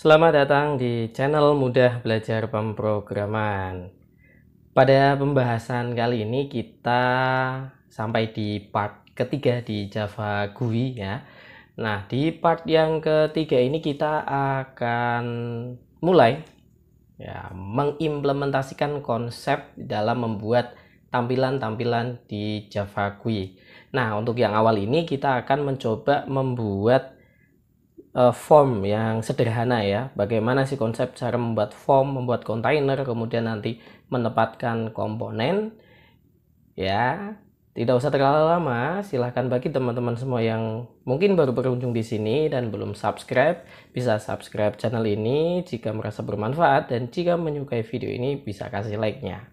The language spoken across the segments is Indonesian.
Selamat datang di channel Mudah Belajar Pemrograman. Pada pembahasan kali ini kita sampai di part ketiga di Java GUI ya. Nah, di part yang ketiga ini kita akan mulai ya mengimplementasikan konsep dalam membuat tampilan-tampilan di Java GUI. Nah, untuk yang awal ini kita akan mencoba membuat form yang sederhana ya. Bagaimana sih konsep cara membuat form, membuat kontainer, kemudian nanti menempatkan komponen ya. Tidak usah terlalu lama, silahkan bagi teman-teman semua yang mungkin baru berkunjung di sini dan belum subscribe, bisa subscribe channel ini jika merasa bermanfaat, dan jika menyukai video ini bisa kasih like-nya.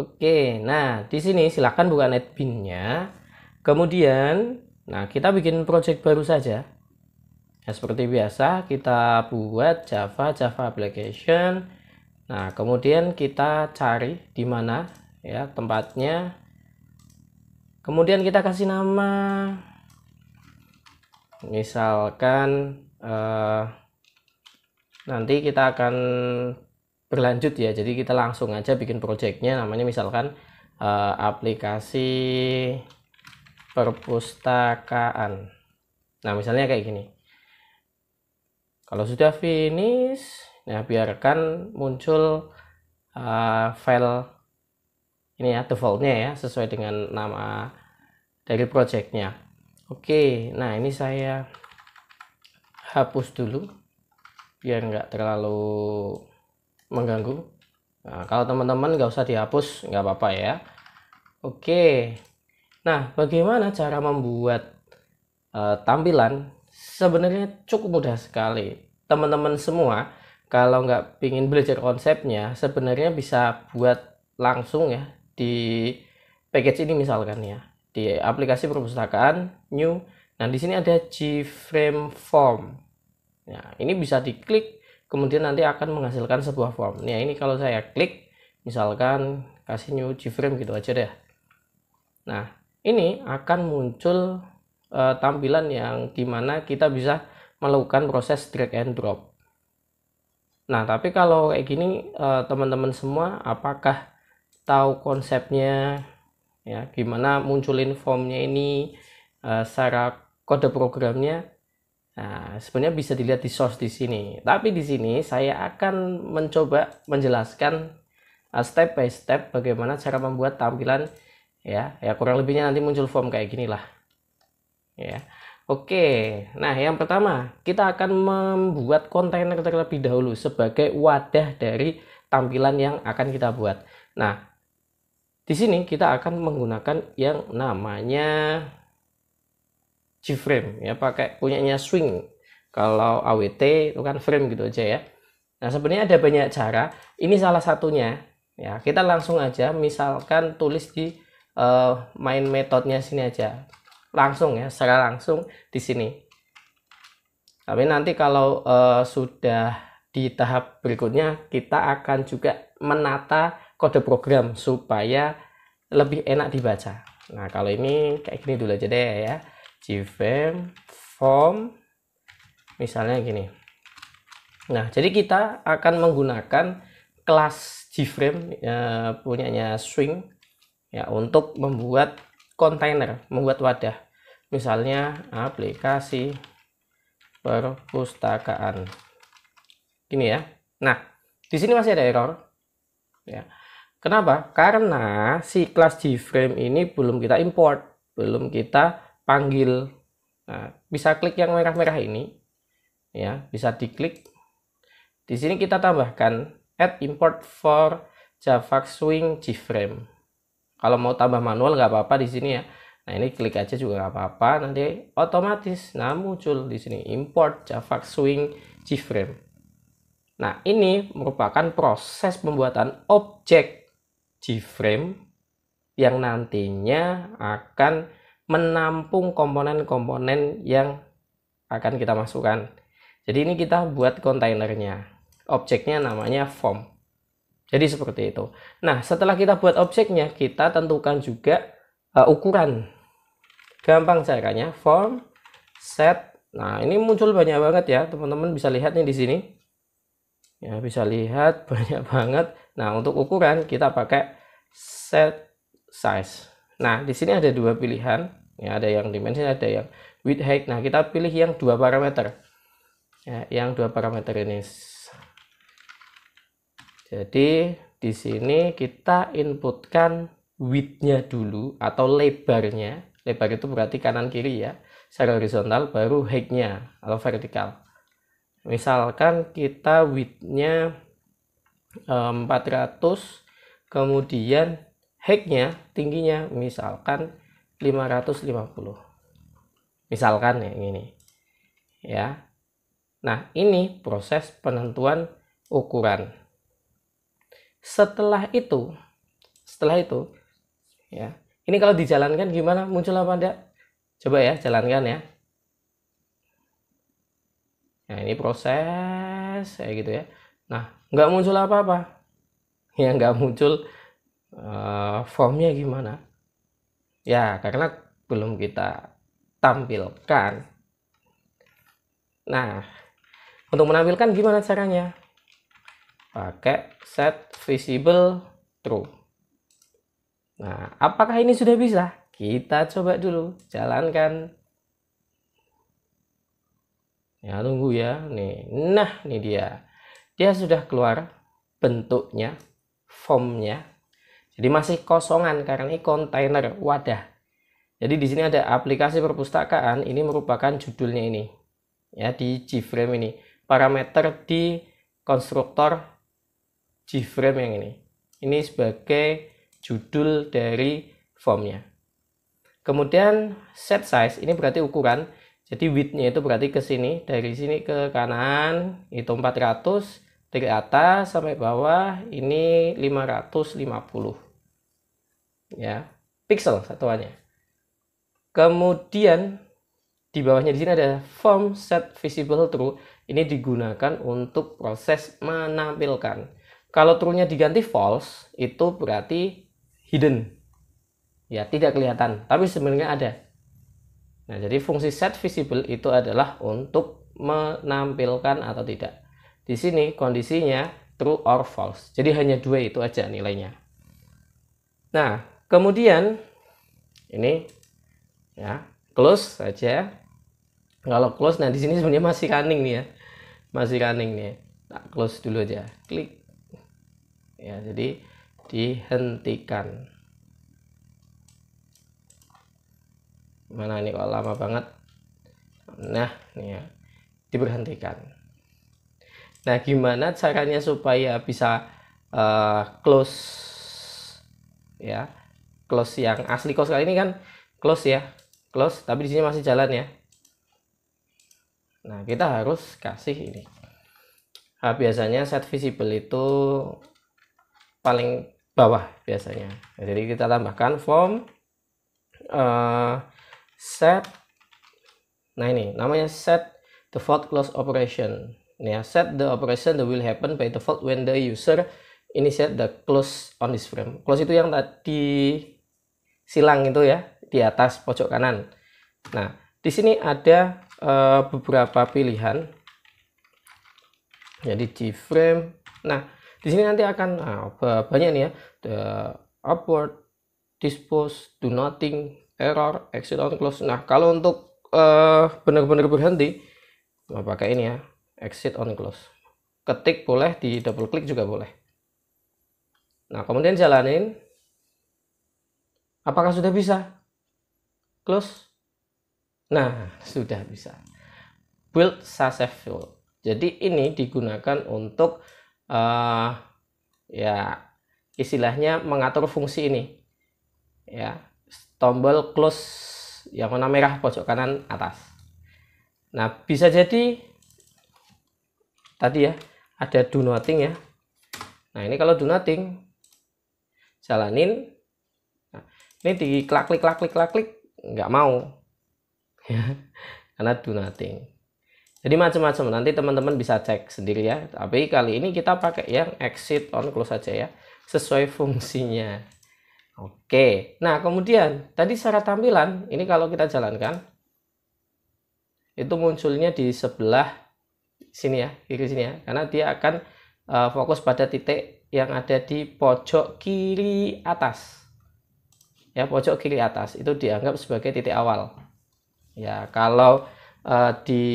Oke, nah di sini silahkan buka netbin-nya. Kemudian, nah kita bikin project baru saja. Ya, seperti biasa kita buat Java application. Nah, kemudian kita cari di mana ya tempatnya. Kemudian kita kasih nama. Misalkan nanti kita akan berlanjut ya. Jadi kita langsung aja bikin projectnya, namanya misalkan aplikasi perpustakaan. Nah, misalnya kayak gini. Kalau sudah finish, nah biarkan muncul file ini ya, defaultnya ya, sesuai dengan nama dari projectnya. Oke, nah ini saya hapus dulu biar nggak terlalu mengganggu. Nah, kalau teman-teman nggak usah dihapus, nggak apa-apa ya. Oke, nah bagaimana cara membuat tampilan? Sebenarnya cukup mudah sekali. Teman-teman semua kalau nggak pingin belajar konsepnya, sebenarnya bisa buat langsung ya di package ini misalkan ya, di aplikasi perpustakaan new. Nah, di sini ada Gframe form. Nah, ini bisa diklik, kemudian nanti akan menghasilkan sebuah form. Nah, ini kalau saya klik, misalkan kasih new Gframe gitu aja deh. Nah, ini akan muncul tampilan yang dimana kita bisa melakukan proses drag and drop. Nah, tapi kalau kayak gini teman-teman semua apakah tahu konsepnya ya, gimana munculin formnya ini secara kode programnya? Nah, sebenarnya bisa dilihat di source di sini. Tapi di sini saya akan mencoba menjelaskan step by step bagaimana cara membuat tampilan ya kurang lebihnya nanti muncul form kayak gini lah ya. Oke, nah yang pertama kita akan membuat kontainer terlebih dahulu sebagai wadah dari tampilan yang akan kita buat. Nah, di sini kita akan menggunakan yang namanya Gframe ya, pakai punyanya Swing. Kalau AWT itu kan frame gitu aja ya. Nah, sebenarnya ada banyak cara, ini salah satunya ya. Kita langsung aja misalkan tulis di main metodenya sini aja, langsung ya, secara langsung di sini. Tapi nanti kalau sudah di tahap berikutnya kita akan juga menata kode program supaya lebih enak dibaca. Nah, kalau ini kayak gini dulu aja deh ya. Gframe form misalnya gini. Nah, jadi kita akan menggunakan kelas Gframe punyanya Swing ya untuk membuat kontainer, membuat wadah. Misalnya aplikasi perpustakaan. Gini ya. Nah, di sini masih ada error. Ya. Kenapa? Karena si kelas Gframe ini belum kita import, belum kita panggil. Nah, bisa klik yang merah-merah ini. Ya, bisa diklik. Di sini kita tambahkan add import for Java Swing Gframe. Kalau mau tambah manual nggak apa-apa di sini ya. Nah, ini klik aja juga nggak apa-apa, nanti otomatis nah muncul di sini import Java Swing Gframe. Nah, ini merupakan proses pembuatan objek Gframe yang nantinya akan menampung komponen-komponen yang akan kita masukkan. Jadi ini kita buat kontainernya. Objeknya namanya form. Jadi seperti itu. Nah, setelah kita buat objeknya, kita tentukan juga ukuran. Gampang caranya, form set. Nah, ini muncul banyak banget ya, teman-teman bisa lihat nih di sini. Ya, bisa lihat banyak banget. Nah, untuk ukuran kita pakai set size. Nah, di sini ada dua pilihan. Ya, ada yang dimension, ada yang width height. Nah, kita pilih yang dua parameter. Ya, yang dua parameter ini. Jadi di sini kita inputkan width-nya dulu atau lebarnya. Lebar itu berarti kanan kiri ya, secara horizontal, baru height-nya atau vertikal. Misalkan kita width-nya 400, kemudian height-nya, tingginya misalkan 550. Misalkan ya ini. Ya. Nah, ini proses penentuan ukuran. Setelah itu ya, ini kalau dijalankan gimana, muncul apa enggak? Coba ya, jalankan ya. Nah, ini proses kayak gitu ya. Nah, nggak muncul apa-apa ya, nggak muncul formnya gimana ya, karena belum kita tampilkan. Nah, untuk menampilkan gimana caranya? Pakai set visible true. Nah, apakah ini sudah bisa? Kita coba dulu, jalankan. Ya, tunggu ya. Nih. Nah, ini dia. Dia sudah keluar bentuknya, formnya. Jadi masih kosongan karena ini kontainer wadah. Jadi di sini ada aplikasi perpustakaan, ini merupakan judulnya ini. Ya, di Gframe ini. Parameter di konstruktor Gframe yang ini. Ini sebagai judul dari formnya. Kemudian set size ini berarti ukuran. Jadi width-nya itu berarti ke sini, dari sini ke kanan itu 400, dari atas sampai bawah ini 550. Ya, pixel satuannya. Kemudian di bawahnya di sini ada form set visible true. Ini digunakan untuk proses menampilkan. Kalau true-nya diganti false, itu berarti hidden. Ya, tidak kelihatan, tapi sebenarnya ada. Nah, jadi fungsi set visible itu adalah untuk menampilkan atau tidak. Di sini kondisinya true or false. Jadi hanya dua itu aja nilainya. Nah, kemudian ini ya, close saja. Kalau close, nah di sini sebenarnya masih running nih ya. Masih running nih. Nah, close dulu aja. Klik. Ya, jadi dihentikan. Mana ini kok lama banget. Nah, ini ya, diberhentikan. Nah, gimana caranya supaya bisa close ya, close yang asli close kali ini kan close ya, close, tapi di sini masih jalan ya. Nah, kita harus kasih ini. Nah, biasanya set visible itu paling bawah biasanya. Nah, jadi kita tambahkan form set. Nah, ini namanya set default close operation. Ya, set the operation that will happen by default when the user initiate the close on this frame. Close itu yang tadi silang itu ya, di atas pojok kanan. Nah, di sini ada beberapa pilihan. Jadi Gframe. Nah, di sini nanti akan banyak nih ya. The upward, dispose, do nothing, error, exit on close. Nah, kalau untuk benar-benar berhenti, pakai ini ya, exit on close. Ketik boleh, di double klik juga boleh. Nah, kemudian jalanin. Apakah sudah bisa? Close. Nah, sudah bisa. Build successful. Jadi ini digunakan untuk ya istilahnya mengatur fungsi ini. Ya, tombol close yang warna merah pojok kanan atas. Nah, bisa jadi tadi ya ada do nothing ya. Nah, ini kalau do nothing jalanin. Nah, ini di klik nggak mau ya, karena do nothing. Jadi macam-macam, nanti teman-teman bisa cek sendiri ya. Tapi kali ini kita pakai yang exit on close saja ya, sesuai fungsinya. Oke, nah kemudian tadi secara tampilan ini kalau kita jalankan itu munculnya di sebelah sini ya, kiri sini ya, karena dia akan fokus pada titik yang ada di pojok kiri atas ya, pojok kiri atas itu dianggap sebagai titik awal ya. Kalau di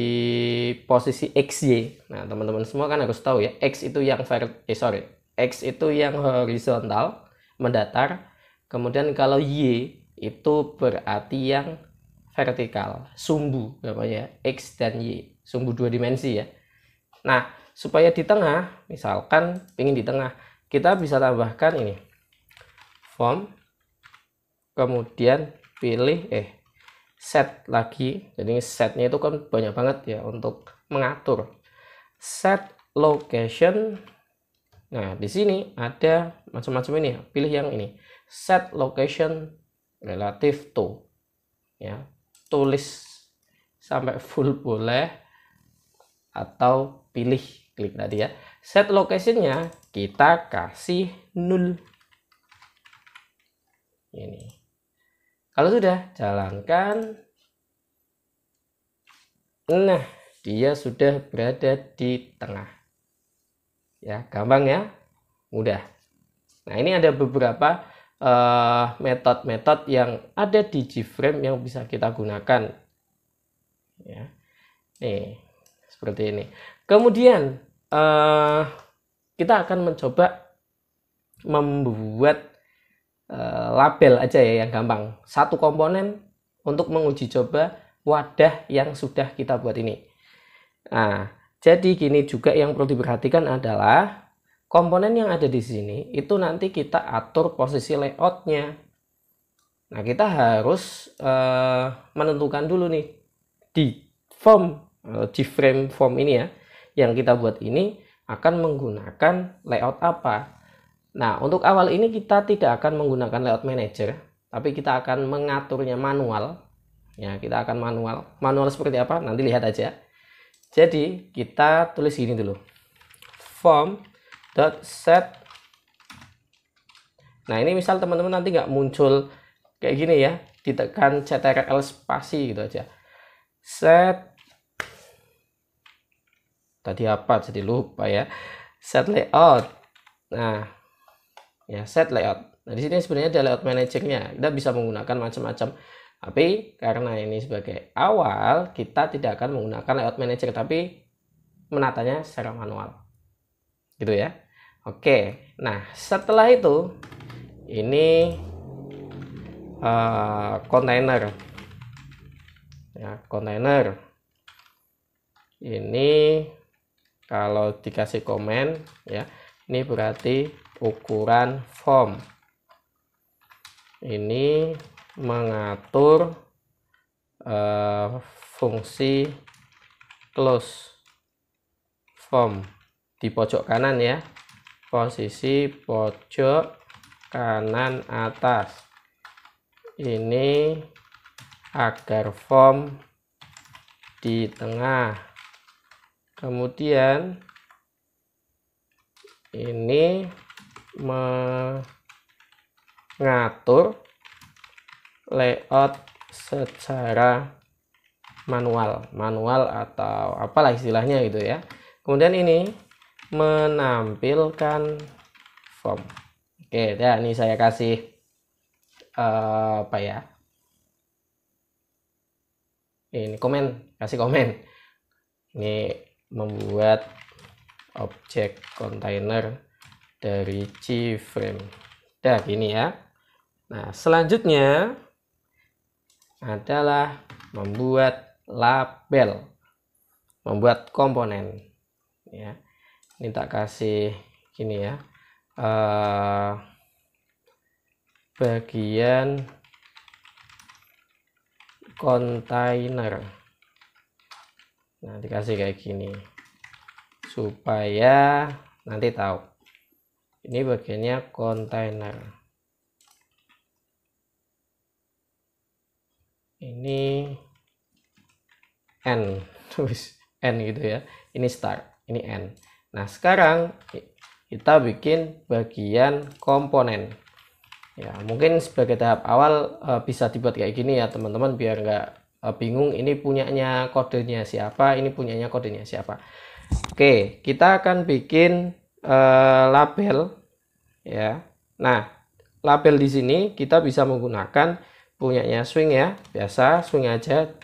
posisi XY, nah teman-teman semua kan harus tahu ya, X itu yang X itu yang horizontal mendatar, kemudian kalau Y itu berarti yang vertikal, sumbu namanya, X dan Y, sumbu 2 dimensi ya. Nah supaya di tengah, misalkan ingin di tengah, kita bisa tambahkan ini form, kemudian pilih set lagi. Jadi setnya itu kan banyak banget ya untuk mengatur. Set location. Nah di sini ada macam-macam ini, pilih yang ini, set location relative to ya, tulis sampai full boleh atau pilih klik tadi ya. Set locationnya kita kasih 0 ini. Kalau sudah, jalankan. Nah, dia sudah berada di tengah. Ya, gampang ya, mudah. Nah, ini ada beberapa metode-metode yang ada di Gframe yang bisa kita gunakan. Ya, nih seperti ini. Kemudian kita akan mencoba membuat label aja ya yang gampang, satu komponen untuk menguji coba wadah yang sudah kita buat ini. Nah jadi gini juga, yang perlu diperhatikan adalah komponen yang ada di sini itu nanti kita atur posisi layoutnya. Nah kita harus menentukan dulu nih di form Gframe form ini ya, yang kita buat ini akan menggunakan layout apa. Nah, untuk awal ini kita tidak akan menggunakan layout manager, tapi kita akan mengaturnya manual. Ya, kita akan manual. Manual seperti apa? Nanti lihat aja. Jadi, kita tulis gini dulu. Form.set. Nah, ini misal teman-teman nanti nggak muncul kayak gini ya, ditekan Ctrl spasi gitu aja. Set. Tadi apa? Jadi lupa ya. Set layout. Nah, ya set layout. Nah di sini sebenarnya ada layout manajernya, kita bisa menggunakan macam-macam, tapi karena ini sebagai awal kita tidak akan menggunakan layout manager, tapi menatanya secara manual gitu ya. Oke, nah setelah itu ini kontainer ya, kontainer ini kalau dikasih komen ya, ini berarti ukuran form. Ini mengatur fungsi close form di pojok kanan ya, posisi pojok kanan atas. Ini agar form di tengah. Kemudian ini mengatur layout secara manual atau apalah istilahnya gitu ya. Kemudian ini menampilkan form. Oke, ya ini saya kasih apa ya, ini komen, kasih komen. Ini membuat objek kontainer dari Gframe. Udah gini ya. Nah selanjutnya adalah membuat label, membuat komponen ya. Ini tak kasih gini ya, bagian kontainer. Nah dikasih kayak gini supaya nanti tahu ini bagiannya kontainer. Ini N, tulis N gitu ya, ini start, ini N. Nah sekarang kita bikin bagian komponen. Ya, mungkin sebagai tahap awal bisa dibuat kayak gini ya teman-teman, biar nggak bingung ini punyanya kodenya siapa, ini punyanya kodenya siapa. Oke, kita akan bikin label ya. Nah, label di sini kita bisa menggunakan punyanya Swing ya, biasa Swing aja,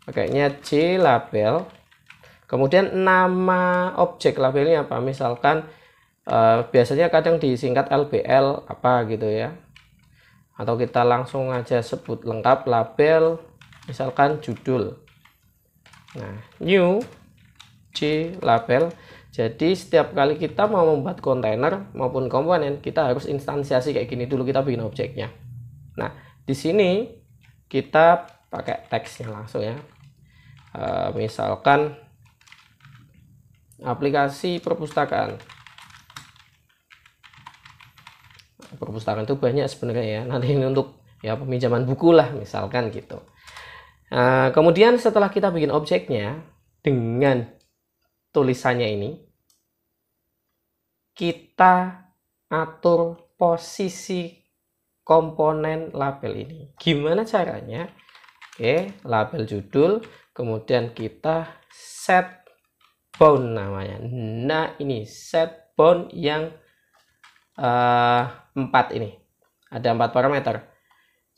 pakainya J label. Kemudian nama objek labelnya apa? Misalkan biasanya kadang disingkat LBL apa gitu ya, atau kita langsung aja sebut lengkap label, misalkan judul. Nah, new J label. Jadi setiap kali kita mau membuat kontainer maupun komponen, kita harus instansiasi kayak gini dulu, kita bikin objeknya. Nah, di sini kita pakai teksnya langsung ya. Misalkan aplikasi perpustakaan. Perpustakaan itu banyak sebenarnya ya, nanti ini untuk ya peminjaman buku lah misalkan gitu. Kemudian setelah kita bikin objeknya dengan tulisannya ini, kita atur posisi komponen label ini. Gimana caranya? Oke, label judul, kemudian kita set bound namanya. Nah, ini set bound yang 4 ini. Ada 4 parameter.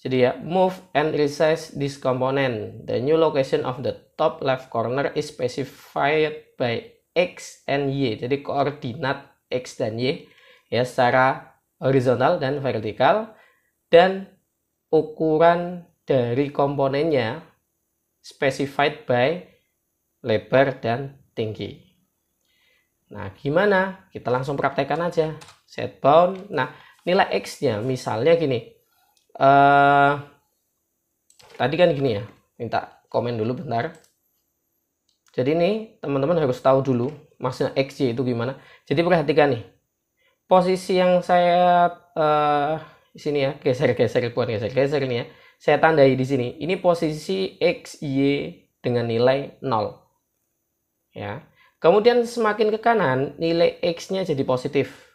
Jadi ya, move and resize this component. The new location of the top left corner is specified by X and Y. Jadi koordinat X dan Y ya, secara horizontal dan vertikal, dan ukuran dari komponennya specified by lebar dan tinggi. Nah, gimana? Kita langsung praktekkan aja. Set bound. Nah, nilai X-nya misalnya gini. Tadi kan gini ya. Minta komen dulu bentar. Jadi nih, teman-teman harus tahu dulu maksudnya XY itu gimana. Jadi perhatikan nih. Posisi yang saya sini ya, geser-geser, bukan geser-geser ini ya. Saya tandai di sini. Ini posisi XY dengan nilai 0. Ya. Kemudian semakin ke kanan, nilai X-nya jadi positif.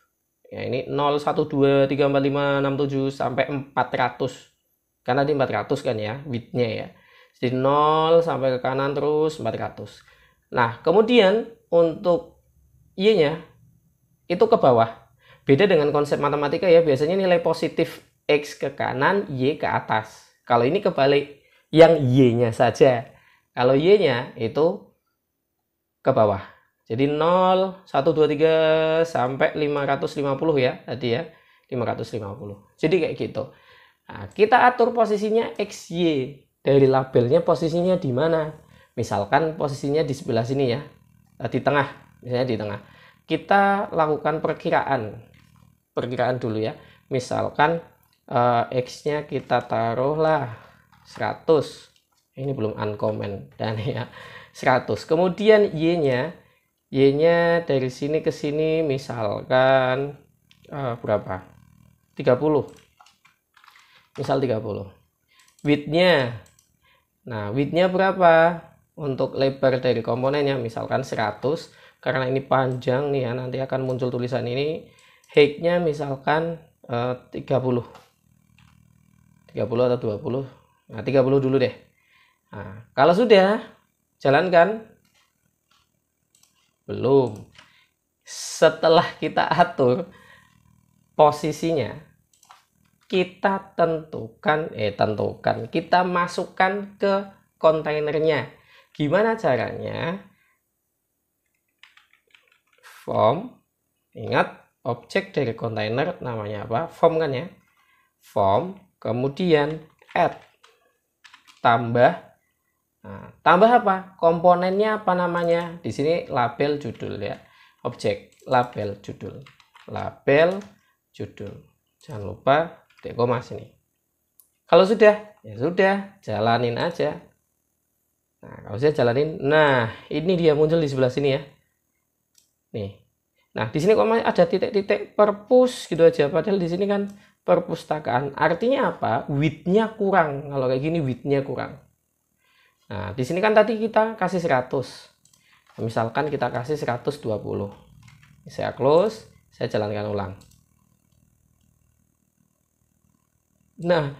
Ya, ini 0, 1, 2, 3, 4, 5, 6, 7, sampai 400. Karena di 400 kan ya, width-nya ya. Jadi 0 sampai ke kanan terus 400. Nah, kemudian untuk Y-nya itu ke bawah. Beda dengan konsep matematika ya, biasanya nilai positif X ke kanan, Y ke atas. Kalau ini kebalik, yang Y-nya saja. Kalau Y-nya itu ke bawah. Jadi 0, 1, 2, 3 sampai 550 ya tadi ya. 550. Jadi kayak gitu. Nah, kita atur posisinya XY. Dari labelnya posisinya di mana? Misalkan posisinya di sebelah sini ya. Di tengah, misalnya di tengah. Kita lakukan perkiraan. Perkiraan dulu ya. Misalkan X-nya kita taruhlah 100. Ini belum uncomment dan ya. 100. Kemudian Y-nya dari sini ke sini misalkan berapa? 30. Misal 30. Width-nya. Nah, width-nya berapa? Untuk lebar dari komponennya misalkan 100. Karena ini panjang nih ya, nanti akan muncul tulisan ini. Height-nya misalkan 30. 30 atau 20. Nah, 30 dulu deh. Nah, kalau sudah, jalankan. Belum. Setelah kita atur posisinya, kita kita masukkan ke kontainernya. Gimana caranya? Form. Ingat, objek dari kontainer namanya apa? Form kan ya? Form, kemudian add. Tambah. Nah, tambah apa? Komponennya apa namanya? Di sini label judul ya. Objek label judul. Label judul. Jangan lupa titik koma sini. Kalau sudah, ya sudah, jalanin aja. Nah, kalau sudah jalanin, nah ini dia muncul di sebelah sini ya. Nih. Nah, di sini kok ada titik-titik perpus gitu aja. Padahal di sini kan perpustakaan. Artinya apa? Width-nya kurang. Kalau kayak gini width-nya kurang. Nah, di sini kan tadi kita kasih 100. Misalkan kita kasih 120. Saya close, saya jalankan ulang. Nah,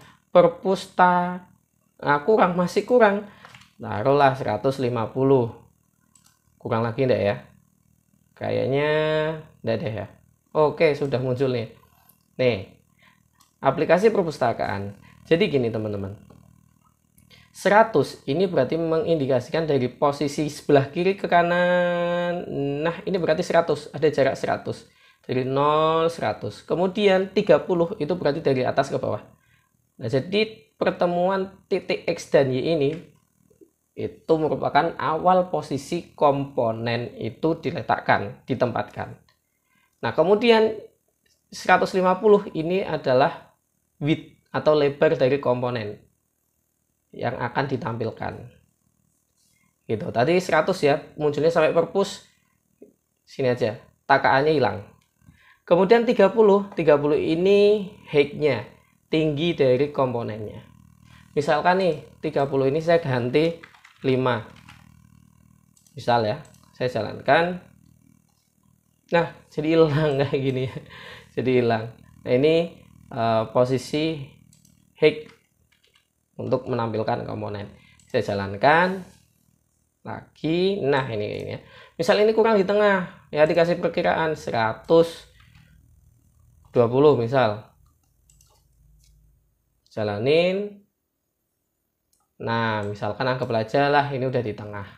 kurang, masih kurang. Taruhlah 150. Kurang lagi enggak ya? Kayaknya enggak deh ya. Oke, sudah muncul nih. Nih, aplikasi perpustakaan. Jadi gini teman-teman. 100 ini berarti mengindikasikan dari posisi sebelah kiri ke kanan. Nah, ini berarti 100, ada jarak 100. Dari 0 100. Kemudian 30 itu berarti dari atas ke bawah. Nah, jadi pertemuan titik X dan Y ini itu merupakan awal posisi komponen itu diletakkan, ditempatkan. Nah, kemudian 150 ini adalah width atau lebar dari komponen yang akan ditampilkan. Gitu. Tadi 100 ya, munculnya sampai perpus sini aja. Takaannya hilang. Kemudian 30 ini height-nya, tinggi dari komponennya. Misalkan nih, 30 ini saya ganti 5. Misal ya, saya jalankan. Nah, jadi hilang kayak gini ya. Jadi hilang. Nah, ini posisi height untuk menampilkan komponen. Saya jalankan lagi. Nah, ini ya. Misal ini kurang di tengah, ya dikasih perkiraan 120 misal. Jalanin. Nah, misalkan anggap aja lah ini udah di tengah.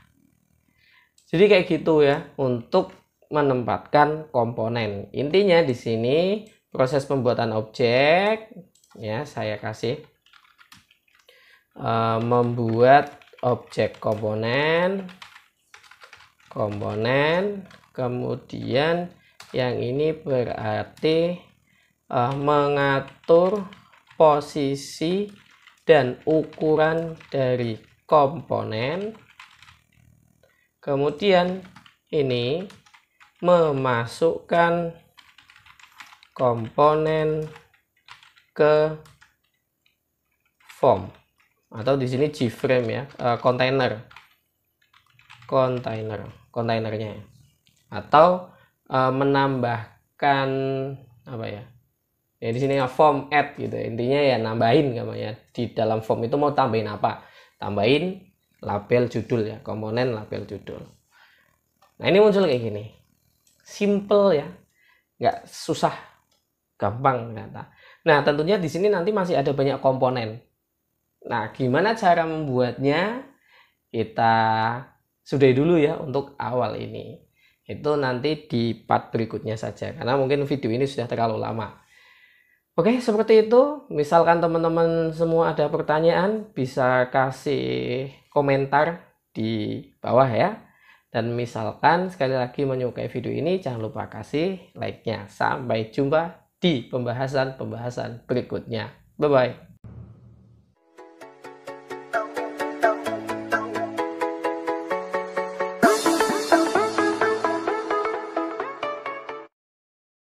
Jadi kayak gitu ya untuk menempatkan komponen. Intinya di sini proses pembuatan objek ya, saya kasih membuat objek komponen, kemudian yang ini berarti mengatur posisi dan ukuran dari komponen. Kemudian ini memasukkan komponen ke form atau di sini G-frame ya, kontainernya, atau menambahkan apa ya? Ya di sini form add gitu. Intinya ya nambahin namanya. Di dalam form itu mau tambahin apa? Tambahin label judul ya, komponen label judul. Nah, ini muncul kayak gini. Simple ya. Nggak susah, gampang ternyata. Nah, tentunya di sini nanti masih ada banyak komponen. Nah, gimana cara membuatnya? Kita sudahi dulu ya untuk awal ini. Itu nanti di part berikutnya saja, karena mungkin video ini sudah terlalu lama. Oke, seperti itu. Misalkan teman-teman semua ada pertanyaan, bisa kasih komentar di bawah ya. Dan misalkan sekali lagi menyukai video ini, jangan lupa kasih like-nya. Sampai jumpa di pembahasan berikutnya. Bye-bye.